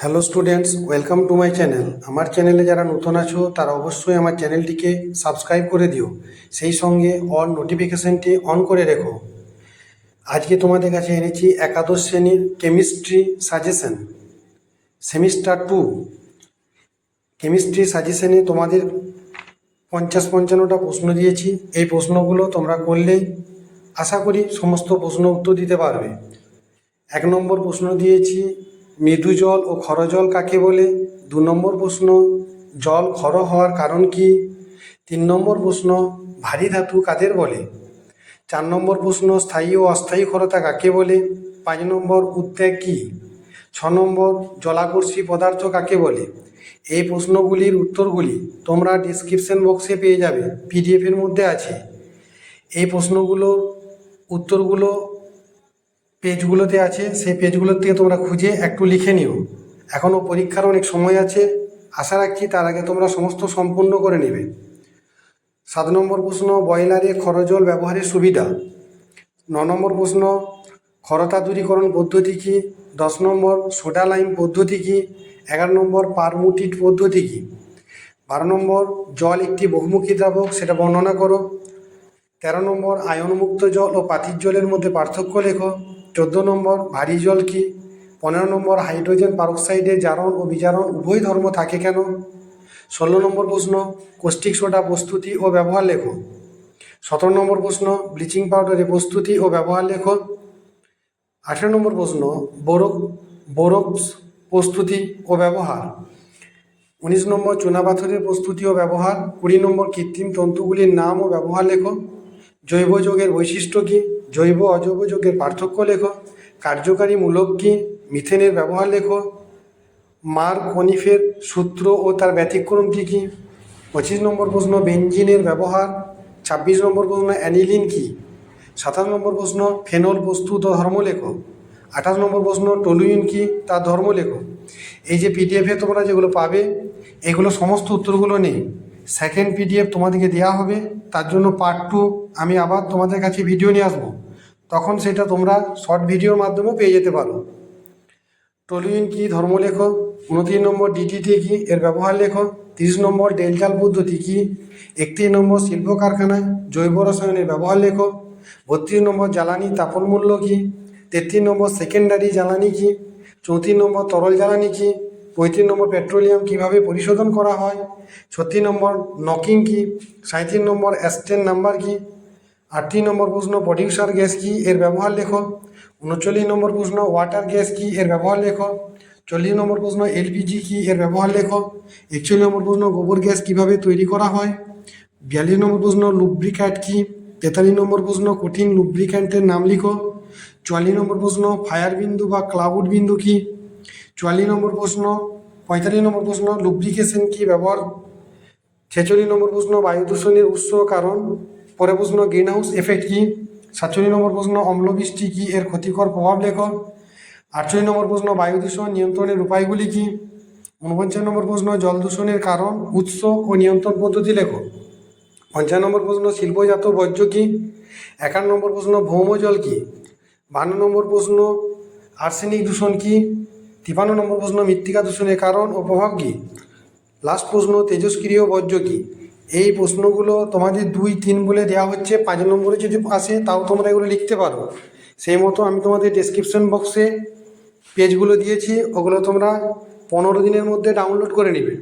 Hello students, welcome to my channel. আমার চ্যানেলে যারা নতুন আছো তারা অবশ্যই আমার চ্যানেলটিকে সাবস্ক্রাইব করে দিও, সেই সঙ্গে অল নোটিফিকেশানটি অন করে রেখো। আজকে তোমাদের কাছে এনেছি একাদশ শ্রেণীর কেমিস্ট্রি সাজেশন সেমিস্টার 2। কেমিস্ট্রি সাজেশনে তোমাদের 50-55টা প্রশ্ন দিয়েছি। এই প্রশ্নগুলো তোমরা করলেই আশা করি সমস্ত প্রশ্ন উত্তর দিতে পারবে। 1 নম্বর প্রশ্ন দিয়েছি, মৃদু জল ও ক্ষর জল কাকে বলে। 2 নম্বর প্রশ্ন, জল ক্ষর হওয়ার কারণ কি। 3 নম্বর প্রশ্ন, ভারী ধাতু কাদের বলে। 4 নম্বর প্রশ্ন, স্থায়ী ও অস্থায়ী ক্ষরতা কাকে বলে। 5 নম্বর, উদ্বেগ কি। 6 নম্বর, জলাকর্ষী পদার্থ কাকে বলে। এই প্রশ্নগুলির উত্তরগুলি তোমরা ডিসক্রিপশন বক্সে পেয়ে যাবে, পিডিএফের মধ্যে আছে। এই প্রশ্নগুলোর উত্তরগুলো পেজগুলোতে আছে, সেই পেজগুলোর থেকে তোমরা খুঁজে একটু লিখে নিও। এখনও পরীক্ষার অনেক সময় আছে, আশা রাখছি তার আগে তোমরা সমস্ত সম্পূর্ণ করে নেবে। 7 নম্বর প্রশ্ন, বয়লারে ক্ষরজল ব্যবহারের সুবিধা। 9 নম্বর প্রশ্ন, ক্ষরতা দূরীকরণ পদ্ধতি কী। 10 নম্বর, সোডা লাইম পদ্ধতি কী। 11 নম্বর, পারমুটিট পদ্ধতি কী। 12 নম্বর, জল একটি বহুমুখী দ্রাবক, সেটা বর্ণনা করো। 13 নম্বর, আয়নমুক্ত জল ও পাতির জলের মধ্যে পার্থক্য লেখো। 14 নম্বর, ভারী জল কি। 15 নম্বর, হাইড্রোজেন পারক্সাইডের জারণ ও বিজারণ উভয় ধর্ম থাকে কেন। 16 নম্বর প্রশ্ন, কস্টিক সোডা প্রস্তুতি ও ব্যবহার লেখো। 17 নম্বর প্রশ্ন, ব্লিচিং পাউডারের প্রস্তুতি ও ব্যবহার লেখো। 18 নম্বর প্রশ্ন, বোরক্স প্রস্তুতি ও ব্যবহার। 19 নম্বর, চুনাপাথরের প্রস্তুতি ও ব্যবহার। 20 নম্বর, কৃত্রিম তন্তুগুলির নাম ও ব্যবহার লেখো। জৈব যৌগের বৈশিষ্ট্য কী। জৈব অজৈব যৌগের পার্থক্য লেখো। কার্যকারী মূলক কী। মিথেনের ব্যবহার লেখো। মার্কোনিফের সূত্র ও তার ব্যতিক্রম কী কী। 25 নম্বর প্রশ্ন, বেনজিনের ব্যবহার। 26 নম্বর প্রশ্ন, অ্যানিলিন কী। 27 নম্বর প্রশ্ন, ফেনল প্রস্তুত ও ধর্ম লেখো। 28 নম্বর প্রশ্ন, টলুইন কী, তার ধর্ম লেখো। এই যে পিডিএফে তোমরা যেগুলো পাবে, এগুলো সমস্ত উত্তরগুলো নেই। সেকেন্ড পিডিএফ তোমাদেরকে দেওয়া হবে, তার জন্য পার্ট 2 আমি আবার তোমাদের কাছে ভিডিও নিয়ে আসবো, তখন সেটা তোমরা শর্ট ভিডিওর মাধ্যমেও পেয়ে যেতে পারো। টলুইন কী, ধর্ম লেখো। 29 নম্বর, ডিটিটি কী, এর ব্যবহার লেখো। 30 নম্বর, ডেলটাল পদ্ধতি কী। 31 নম্বর, শিল্প কারখানায় জৈব রসায়নের ব্যবহার লেখো। 32 নম্বর, জ্বালানি তাপন মূল্য কী। 33 নম্বর, সেকেন্ডারি জ্বালানি কী। 34 নম্বর, তরল জ্বালানি কী। 35 নম্বর, পেট্রোলিয়াম কীভাবে পরিশোধন করা হয়। 36 নম্বর, নকিং কী। 37 নম্বর, অ্যাস্টেন নাম্বার কী। 38 নম্বর প্রশ্ন, প্রডিউসার গ্যাস কী, এর ব্যবহার লেখো। 39 নম্বর প্রশ্ন, ওয়াটার গ্যাস কী, এর ব্যবহার লেখো। 40 নম্বর প্রশ্ন, এলপিজি কী, এর ব্যবহার লেখো। 41 নম্বর প্রশ্ন, গোবর গ্যাস কীভাবে তৈরি করা হয়। 42 নম্বর প্রশ্ন, লুব্রিক্যান্ট কী। 43 নম্বর প্রশ্ন, কঠিন লুব্রিক্যান্টের নাম লিখো। 44 নম্বর প্রশ্ন, ফায়ার বিন্দু বা ক্লাউড বিন্দু কী। 44 নম্বর প্রশ্ন, 45 নম্বর প্রশ্ন, লুব্রিকেশন কী ব্যবহার। 46 নম্বর প্রশ্ন, বায়ু দূষণের উৎস কারণ। পরের প্রশ্ন, গ্রিন হাউস এফেক্ট কী। 47 নম্বর প্রশ্ন, অম্লবৃষ্টি কী, এর ক্ষতিকর প্রভাব লেখো। 48 নম্বর প্রশ্ন, বায়ু দূষণ নিয়ন্ত্রণের উপায়গুলি কী। 49 নম্বর প্রশ্ন, জল দূষণের কারণ, উৎস ও নিয়ন্ত্রণ পদ্ধতি লেখো। 50 নম্বর প্রশ্ন, শিল্পজাত বর্জ্য কী। 51 নম্বর প্রশ্ন, ভৌম জল কী। 52 নম্বর প্রশ্ন, আর্সেনিক দূষণ কী। 53 নম্বর প্রশ্ন, মৃত্তিকা দূষণের কারণ ও প্রভাব কী। লাস্ট প্রশ্ন, তেজস্ক্রিয় বর্জ্য কী। এই প্রশ্নগুলো তোমাদের 2, 3 বলে দেওয়া হচ্ছে, 5 নম্বরে যদি আসে তাও তোমরা এগুলো লিখতে পারো। সেই মতো আমি তোমাদের ডেসক্রিপশন বক্সে পেজগুলো দিয়েছি, ওগুলো তোমরা 15 দিনের মধ্যে ডাউনলোড করে নেবে।